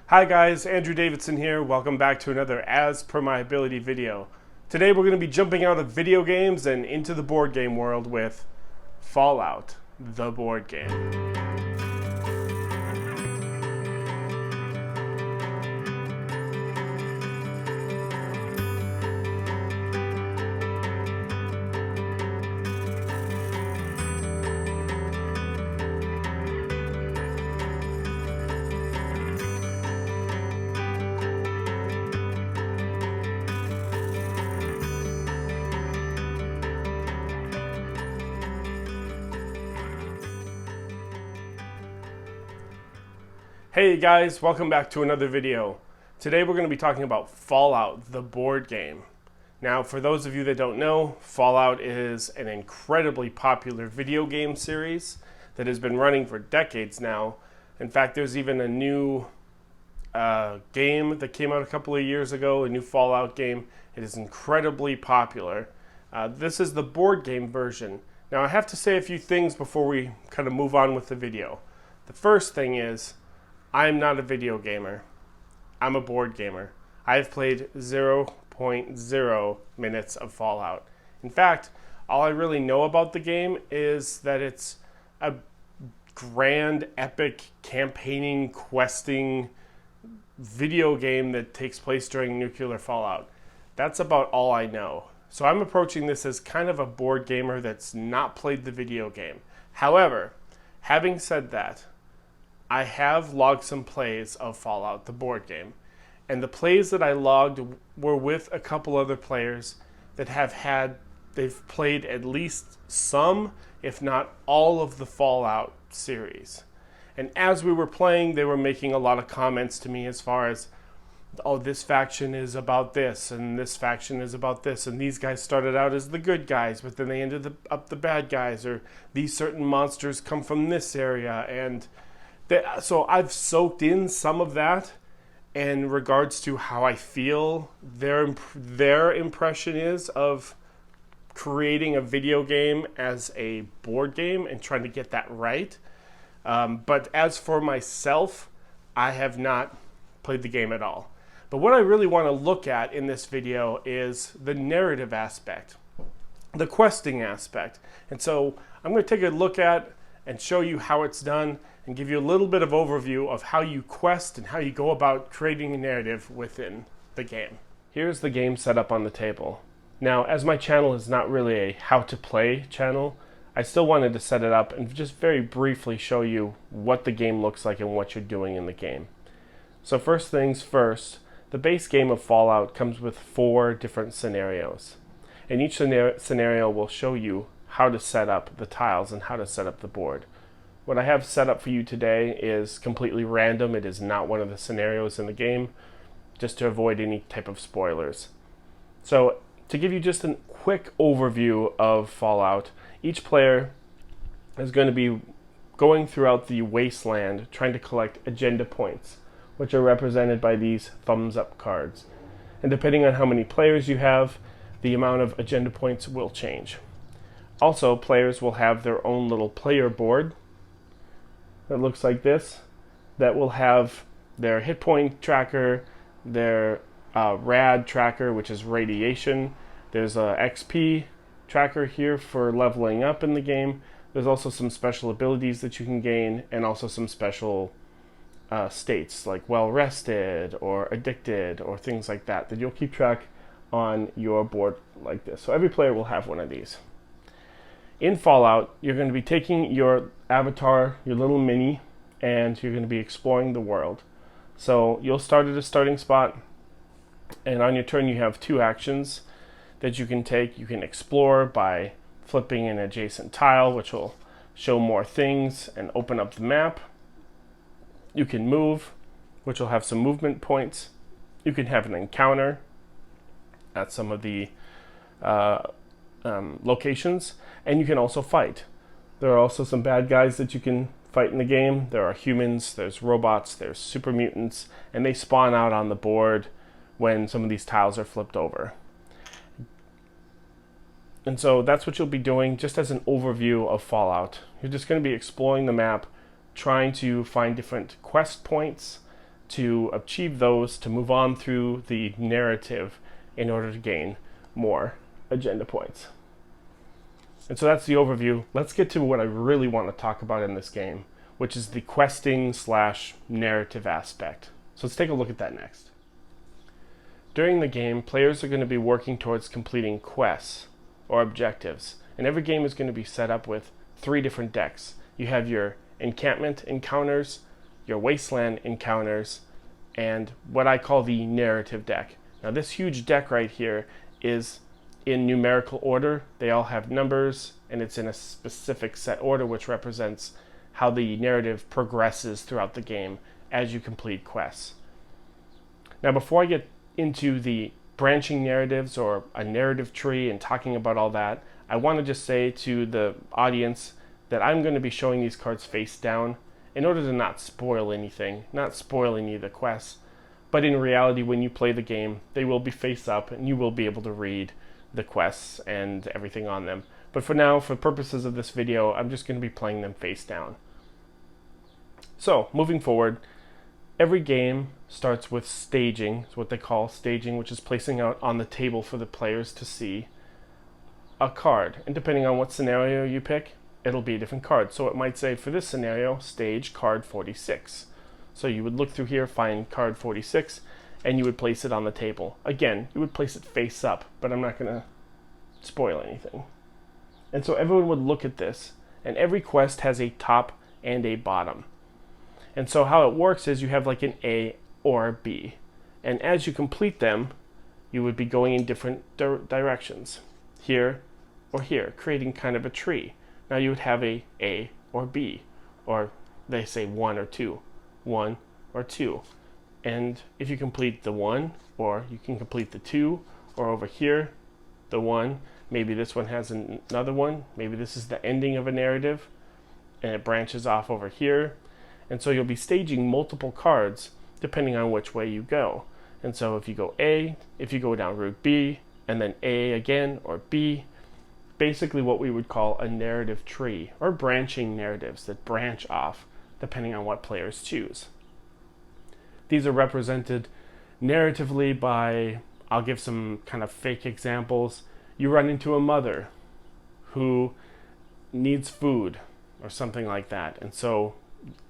Hi guys, Andrew Davidson here. Welcome back to another As Per My Ability video. Today we're going to be jumping out of video games and into the board game world with Fallout, the board game. Hey guys, welcome back to another video. Today we're going to be talking about Fallout, the board game. Now, for those of you that don't know, Fallout is an incredibly popular video game series that has been running for decades now. In fact, there's even a new game that came out a couple of years ago, a new Fallout game. It is incredibly popular. This is the board game version. Now, I have to say a few things before we kind of move on with the video. The first thing is, I'm not a video gamer. I'm a board gamer. I've played 0.0 minutes of Fallout. In fact, all I really know about the game is that it's a grand, epic, campaigning, questing video game that takes place during nuclear fallout. That's about all I know. So I'm approaching this as kind of a board gamer that's not played the video game. However, having said that, I have logged some plays of Fallout, the board game. And the plays that I logged were with a couple other players that they've played at least some, if not all of the Fallout series. And as we were playing, they were making a lot of comments to me as far as, oh, this faction is about this, and this faction is about this, and these guys started out as the good guys, but then they ended up the bad guys, or these certain monsters come from this area, and so I've soaked in some of that in regards to how I feel their impression is of creating a video game as a board game and trying to get that right. But as for myself, I have not played the game at all. But what I really want to look at in this video is the narrative aspect, the questing aspect. And so I'm going to take a look at and show you how it's done and give you a little bit of overview of how you quest and how you go about creating a narrative within the game. Here's the game set up on the table. Now, as my channel is not really a how to play channel, I still wanted to set it up and just very briefly show you what the game looks like and what you're doing in the game. So first things first, the base game of Fallout comes with 4 different scenarios. And each scenario will show you how to set up the tiles and how to set up the board. What I have set up for you today is completely random. It is not one of the scenarios in the game, just to avoid any type of spoilers. So to give you just a quick overview of Fallout, each player is going to be going throughout the wasteland trying to collect agenda points, which are represented by these thumbs up cards. And depending on how many players you have, the amount of agenda points will change. Also, players will have their own little player board that looks like this, that will have their hit point tracker, their rad tracker, which is radiation. There's a XP tracker here for leveling up in the game. There's also some special abilities that you can gain, and also some special states like well rested or addicted or things like that you'll keep track on your board like this. So every player will have one of these. In Fallout, you're going to be taking your avatar, your little mini, and you're going to be exploring the world. So you'll start at a starting spot, and on your turn you have 2 actions that you can take. You can explore by flipping an adjacent tile, which will show more things and open up the map. You can move, which will have some movement points. You can have an encounter at some of the locations, and you can also fight. There are also some bad guys that you can fight in the game. There are humans, there's robots, there's super mutants, and they spawn out on the board when some of these tiles are flipped over. And so that's what you'll be doing just as an overview of Fallout. You're just going to be exploring the map, trying to find different quest points to achieve those, to move on through the narrative in order to gain more agenda points. And so that's the overview. Let's get to what I really want to talk about in this game, which is the questing / narrative aspect. So let's take a look at that next. During the game, players are going to be working towards completing quests or objectives, and every game is going to be set up with 3 different decks. You have your encampment encounters, your wasteland encounters, and what I call the narrative deck. Now this huge deck right here is in numerical order. They all have numbers, and it's in a specific set order, which represents how the narrative progresses throughout the game as you complete quests. Now before I get into the branching narratives or a narrative tree and talking about all that, I want to just say to the audience that I'm going to be showing these cards face down in order to not spoil anything, not spoil any of the quests. But in reality, when you play the game, they will be face up and you will be able to read the quests and everything on them. But for now, for purposes of this video, I'm just going to be playing them face down. So, moving forward, every game starts with staging. It's what they call staging, which is placing out on the table for the players to see a card. And depending on what scenario you pick, it'll be a different card. So it might say, for this scenario, stage card 46. So you would look through here, find card 46, and you would place it on the table. Again, you would place it face up, but I'm not going to spoil anything. And so everyone would look at this, and every quest has a top and a bottom. And so how it works is you have like an A or a B. And as you complete them, you would be going in different directions, here or here, creating kind of a tree. Now you would have A or B, or they say 1 or 2, 1 or 2. And if you complete the 1, or you can complete the 2, or over here, the 1, maybe this one has another one, maybe this is the ending of a narrative, and it branches off over here. And so you'll be staging multiple cards depending on which way you go. And so if you go A, if you go down route B, and then A again, or B, basically what we would call a narrative tree, or branching narratives that branch off depending on what players choose. These are represented narratively by, I'll give some kind of fake examples. You run into a mother who needs food or something like that. And so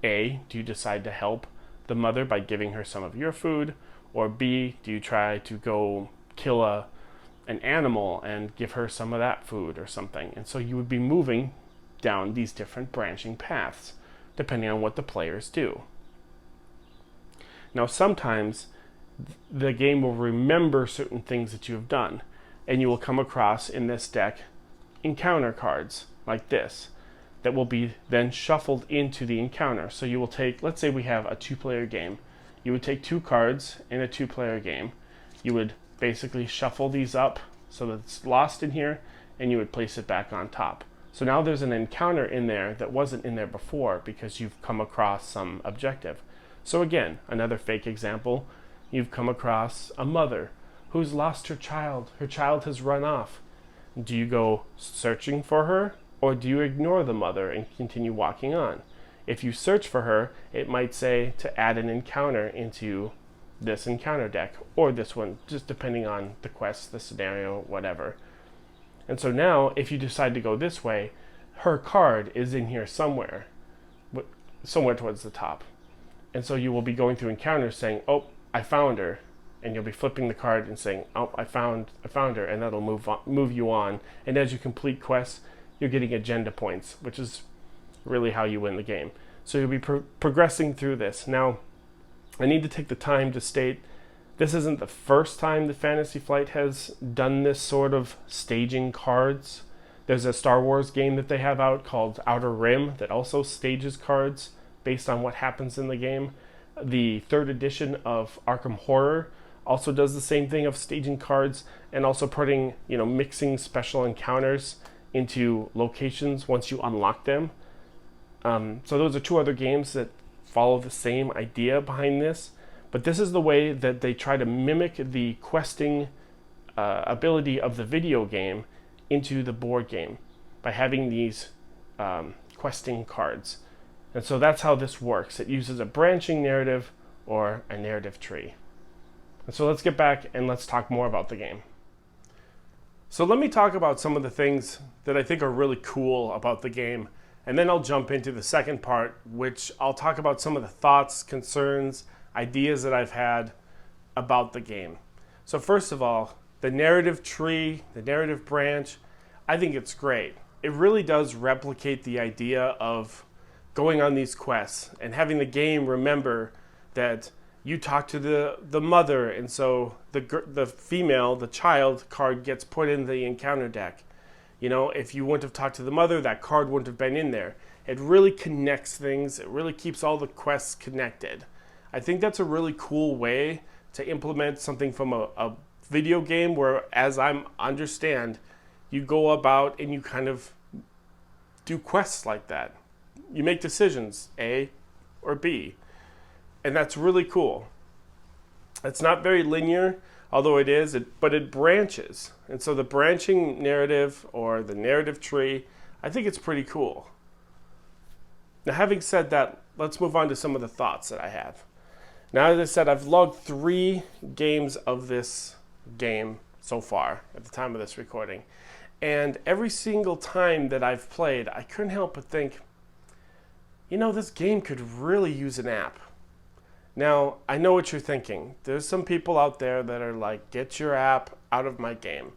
A, do you decide to help the mother by giving her some of your food? Or B, do you try to go kill an animal and give her some of that food or something? And so you would be moving down these different branching paths depending on what the players do. Now sometimes the game will remember certain things that you have done, and you will come across in this deck encounter cards like this that will be then shuffled into the encounter. So you will take, let's say we have a 2-player game. You would take 2 cards in a 2-player game. You would basically shuffle these up so that it's lost in here, and you would place it back on top. So now there's an encounter in there that wasn't in there before because you've come across some objective. So again, another fake example, you've come across a mother who's lost her child. Her child has run off. Do you go searching for her, or do you ignore the mother and continue walking on? If you search for her, it might say to add an encounter into this encounter deck, or this one, just depending on the quest, the scenario, whatever. And so now, if you decide to go this way, her card is in here somewhere towards the top. And so you will be going through encounters saying, oh, I found her. And you'll be flipping the card and saying, oh, I found her, and that'll move you on. And as you complete quests, you're getting agenda points, which is really how you win the game. So you'll be progressing through this. Now, I need to take the time to state this isn't the first time that Fantasy Flight has done this sort of staging cards. There's a Star Wars game that they have out called Outer Rim that also stages cards based on what happens in the game. The 3rd edition of Arkham Horror also does the same thing of staging cards and also putting, mixing special encounters into locations once you unlock them. So those are 2 other games that follow the same idea behind this. But this is the way that they try to mimic the questing ability of the video game into the board game by having these questing cards. And so that's how this works. It uses a branching narrative or a narrative tree. So let's get back and let's talk more about the game. So let me talk about some of the things that I think are really cool about the game, and then I'll jump into the second part, which I'll talk about some of the thoughts, concerns, ideas that I've had about the game. So first of all, the narrative tree, the narrative branch, I think it's great. It really does replicate the idea of going on these quests and having the game remember that you talk to the mother, and so the female, the child card gets put in the encounter deck. You know, if you wouldn't have talked to the mother, that card wouldn't have been in there. It really connects things. It really keeps all the quests connected. I think that's a really cool way to implement something from a video game where, as I understand, you go about and you kind of do quests like that. You make decisions, A or B. And that's really cool. It's not very linear, although it is, but it branches. And so the branching narrative, or the narrative tree, I think it's pretty cool. Now, having said that, let's move on to some of the thoughts that I have. Now, as I said, I've logged 3 games of this game so far at the time of this recording. And every single time that I've played, I couldn't help but think, you know, this game could really use an app. Now, I know what you're thinking. There's some people out there that are like, get your app out of my game.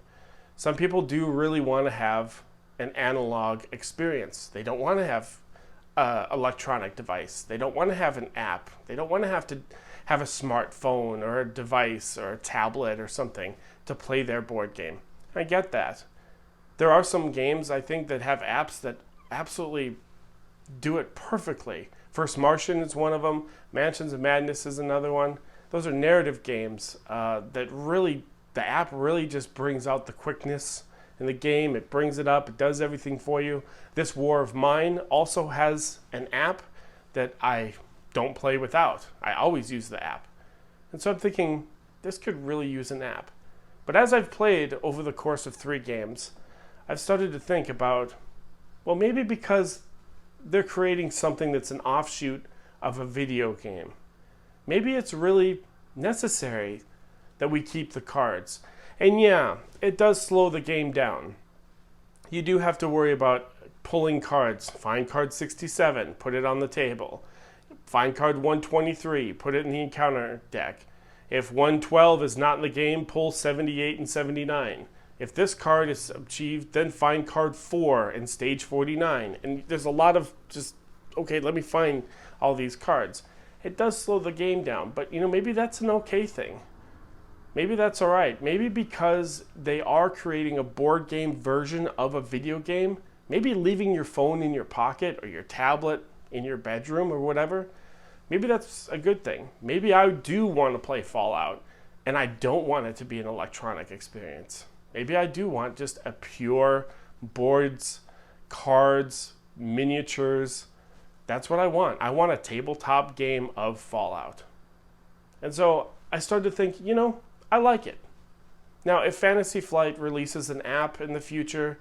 Some people do really want to have an analog experience. They don't want to have an electronic device. They don't want to have an app. They don't want to have a smartphone or a device or a tablet or something to play their board game. I get that. There are some games, I think, that have apps that absolutely do it perfectly. First Martian is one of them. Mansions of Madness is another one. Those are narrative games that really, the app really just brings out the quickness in the game. It brings it up. It does everything for you. This War of Mine also has an app that I don't play without. I always use the app. And so I'm thinking, this could really use an app. But as I've played over the course of 3 games, I've started to think about, well, maybe because they're creating something that's an offshoot of a video game. Maybe it's really necessary that we keep the cards. And yeah, it does slow the game down. You do have to worry about pulling cards. Find card 67, put it on the table. Find card 123, put it in the encounter deck. If 112 is not in the game, pull 78 and 79. If this card is achieved, then find card 4 in stage 49. And there's a lot of just, okay, let me find all these cards. It does slow the game down, but you know, maybe that's an okay thing. Maybe that's all right. Maybe because they are creating a board game version of a video game, maybe leaving your phone in your pocket or your tablet in your bedroom or whatever, maybe that's a good thing. Maybe I do want to play Fallout and I don't want it to be an electronic experience. Maybe I do want just a pure boards, cards, miniatures. That's what I want. I want a tabletop game of Fallout. And so I started to think, you know, I like it. Now, if Fantasy Flight releases an app in the future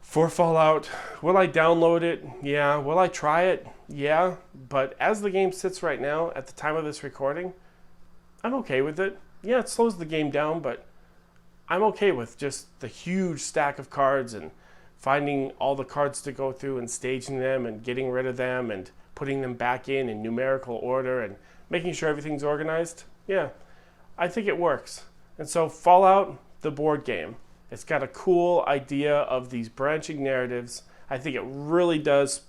for Fallout, will I download it? Yeah. Will I try it? Yeah. But as the game sits right now, at the time of this recording, I'm okay with it. Yeah, it slows the game down, but I'm okay with just the huge stack of cards and finding all the cards to go through and staging them and getting rid of them and putting them back in numerical order and making sure everything's organized. Yeah, I think it works. And so Fallout, the board game, it's got a cool idea of these branching narratives. I think it really does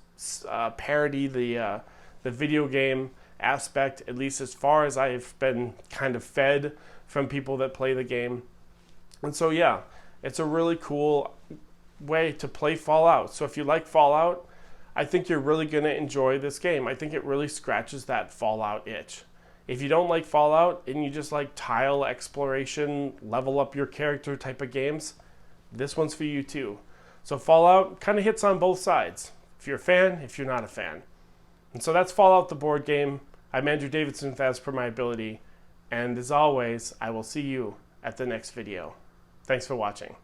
parody the video game aspect, at least as far as I've been kind of fed from people that play the game. And so yeah, it's a really cool way to play Fallout. So if you like Fallout, I think you're really going to enjoy this game. I think it really scratches that Fallout itch. If you don't like Fallout and you just like tile exploration, level up your character type of games, this one's for you too. So Fallout kind of hits on both sides. If you're a fan, if you're not a fan. And so that's Fallout the board game. I'm Andrew Davidson with As Per My Ability. And as always, I will see you at the next video. Thanks for watching.